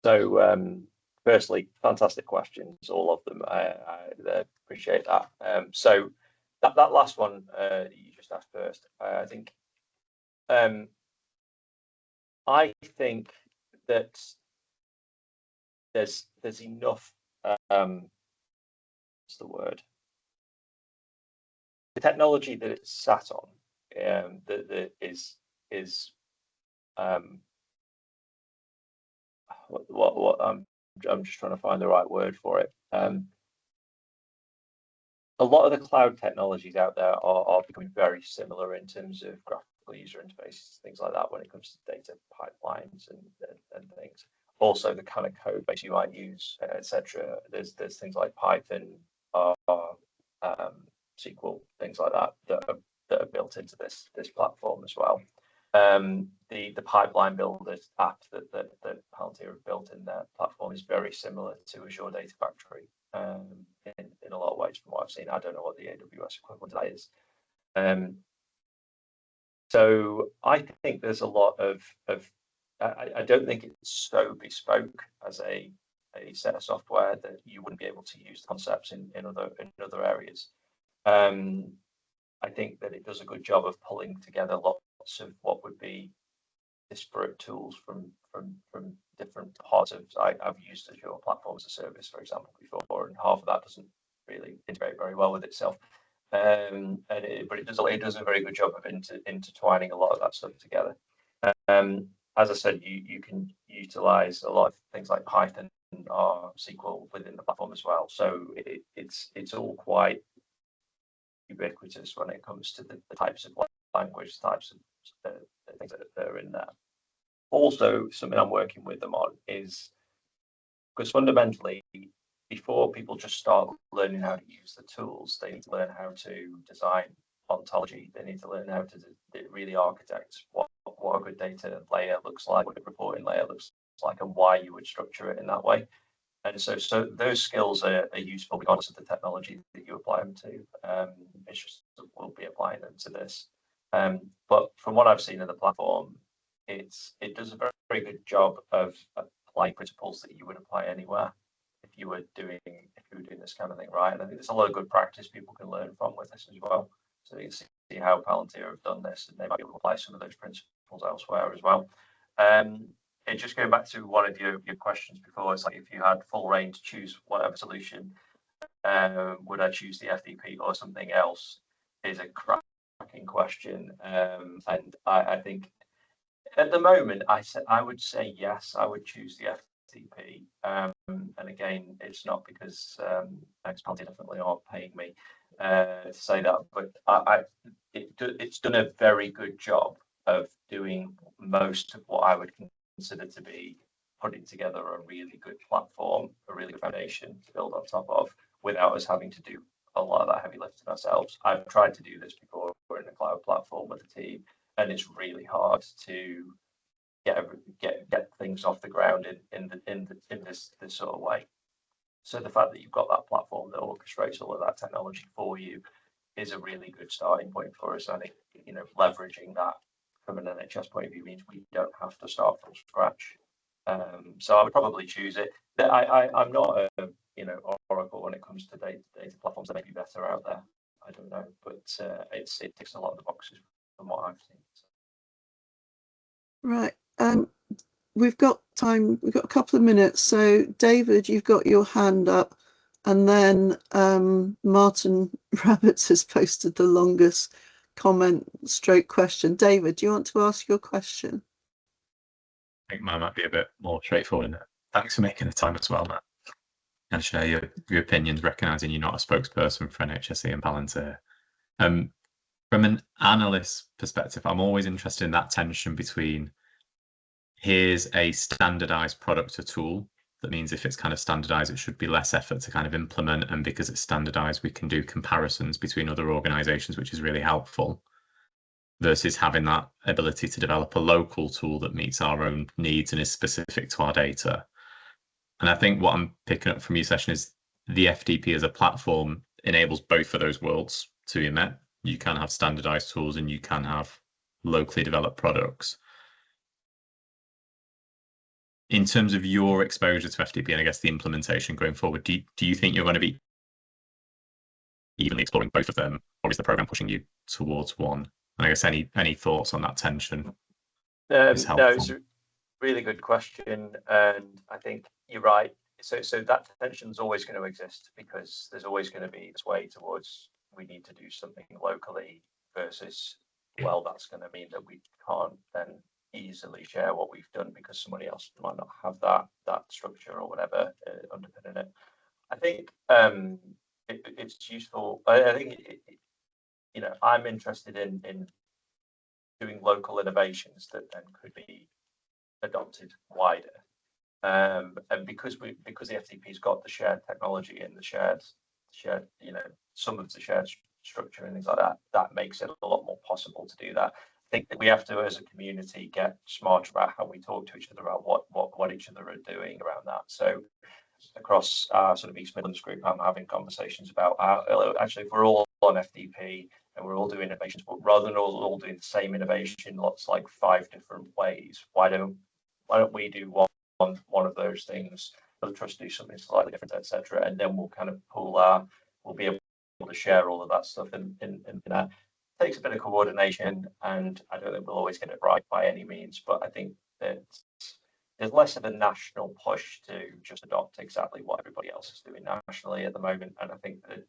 So firstly, fantastic questions, all of them. I appreciate that. So that last one you just asked first, I think that there's enough. What's the word? The technology that it's sat on that is what I'm just trying to find the right word for it. A lot of the cloud technologies out there are becoming very similar in terms of graphical user interfaces, things like that, when it comes to data pipelines and things. Also, the kind of code base you might use, etc. There's things like Python, SQL, things like that are built into this platform as well. The pipeline builders app that Palantir have built in their platform is very similar to Azure Data Factory in a lot of ways from what I've seen. I don't know what the AWS equivalent of that is. So I think there's a lot of I don't think it's so bespoke as a set of software that you wouldn't be able to use the concepts in other areas. I think that it does a good job of pulling together lots of what would be disparate tools from different parts of. I've used Azure Platform as a Service, for example, before, and half of that doesn't really integrate very well with itself. But it does a very good job of intertwining a lot of that stuff together. As I said, you can utilize a lot of things like Python or SQL within the platform as well. So it's all quite ubiquitous when it comes to the types of language, types of things that are in there. Also, something I'm working with them on is, because fundamentally before people just start learning how to use the tools, they need to learn how to design ontology. They need to learn how to really architect what a good data layer looks like, what a reporting layer looks like, and why you would structure it in that way. And so those skills are useful regardless of the technology that you apply them to. It's just we'll be applying them to this. But from what I've seen in the platform, it does a very, very good job of applying principles that you would apply anywhere if you were doing this kind of thing right. And I think there's a lot of good practice people can learn from with this as well. So you can see how Palantir have done this, and they might be able to apply some of those principles elsewhere as well. And just going back to one of your questions before, it's like if you had full reign to choose whatever solution, would I choose the FTP or something else? Is a cracking question, and I think at the moment I would say yes, I would choose the FTP. And again, it's not because Palantir definitely aren't paying me to say that, but it's done a very good job of doing most of what I would consider to be putting together a really good platform, a really good foundation to build on top of, without us having to do a lot of that heavy lifting ourselves. I've tried to do this before. We're in a cloud platform with a team, and it's really hard to get things off the ground in this sort of way. So the fact that you've got that platform that orchestrates all of that technology for you is a really good starting point for us. I think leveraging that from an NHS point of view means we don't have to start from scratch. So I would probably choose it. I'm not a oracle when it comes to data platforms. That may be better out there. I don't know, but it ticks a lot of the boxes from what I've seen. Right. We've got time. We've got a couple of minutes. So David, you've got your hand up, and then Martin Rabbits has posted the longest comment / question. David, do you want to ask your question? I think mine might be a bit more straightforward. Thanks for making the time as well, Matt, and share your opinions, recognising you're not a spokesperson for NHSE and Palantir. From an analyst perspective, I'm always interested in that tension between here's a standardised product or tool. That means if it's kind of standardised, it should be less effort to kind of implement, and because it's standardised, we can do comparisons between other organisations, which is really helpful, versus having that ability to develop a local tool that meets our own needs and is specific to our data. And I think what I'm picking up from your session is the FTP as a platform enables both of those worlds to be met. You can have standardized tools and you can have locally developed products. In terms of your exposure to FTP and I guess the implementation going forward, do you think you're going to be evenly exploring both of them, or is the program pushing you towards one? And I guess any thoughts on that tension is helpful. No, it's a really good question, and I think you're right. So that tension is always going to exist because there's always going to be this way towards we need to do something locally versus, well, that's going to mean that we can't then easily share what we've done because somebody else might not have that structure or whatever underpinning it. I think it's useful. I think I'm interested in doing local innovations that then could be adopted wider. And because the FTP's got the shared technology and the shared some of the shared structure and things like that, that makes it a lot more possible to do that. I think that we have to, as a community, get smarter about how we talk to each other about what each other are doing around that. So across our sort of East Midlands group, I'm having conversations about actually if we're all on FTP and we're all doing innovations, but rather than all doing the same innovation, lots like 5 different ways, why don't we do one of those things, the trust do something slightly different, etc., and then we'll kind of we'll be able to share all of that stuff in that. It takes a bit of coordination, and I don't think we'll always get it right by any means, but I think that there's less of a national push to just adopt exactly what everybody else is doing nationally at the moment. And I think that,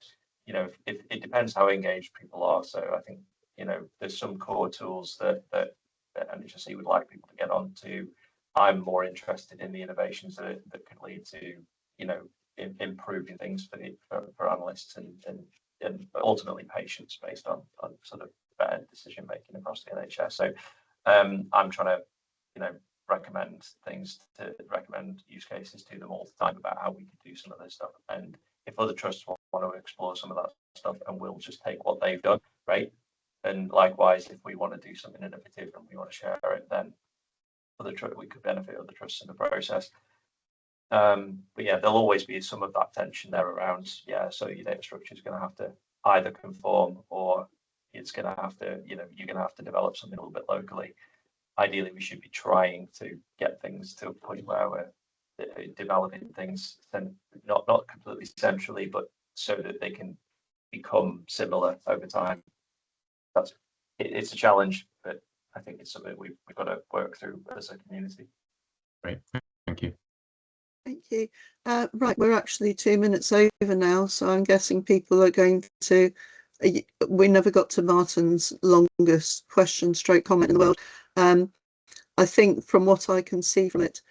if it depends how engaged people are. So I think, there's some core tools that NHSE would like people to get onto. I'm more interested in the innovations that could lead to, improving things for analysts and ultimately patients based on sort of better decision making across the NHS. So I'm trying to, recommend use cases to them all the time about how we could do some of this stuff. And if other trusts want to explore some of that stuff, and we'll just take what they've done, right? And likewise, if we want to do something innovative and we want to share it, then we could benefit other trusts in the process. But yeah, there'll always be some of that tension there around, so your data structure is going to have to either conform, or it's going to have to, you're going to have to develop something a little bit locally. Ideally, we should be trying to get things to a point where we're developing things, and not completely centrally, but so that they can become similar over time. It's a challenge, but I think it's something we've got to work through as a community. Great, thank you. Thank you. Right, we're actually 2 minutes over now, so I'm guessing people are going to. We never got to Martin's longest question stroke comment in the world. I think from what I can see from it,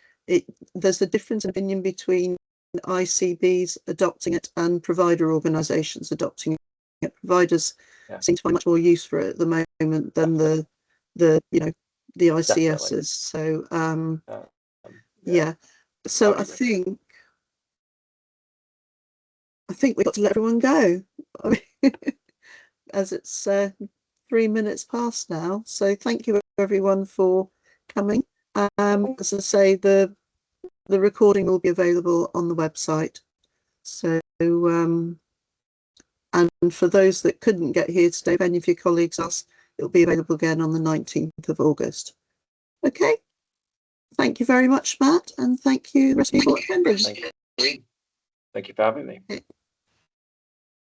there's a difference in opinion between ICBs adopting it and provider organisations adopting it. Providers seem to find much more use for it at the moment than the ICSs. So yeah. So I think we've got to let everyone go. I mean, as it's 3 minutes past now. So thank you everyone for coming. As I say, the recording will be available on the website. So and for those that couldn't get here today, if any of your colleagues ask, it'll be available again on the 19th of August. Okay. Thank you very much, Matt, and thank you the rest of you for attending. Thank you for having me.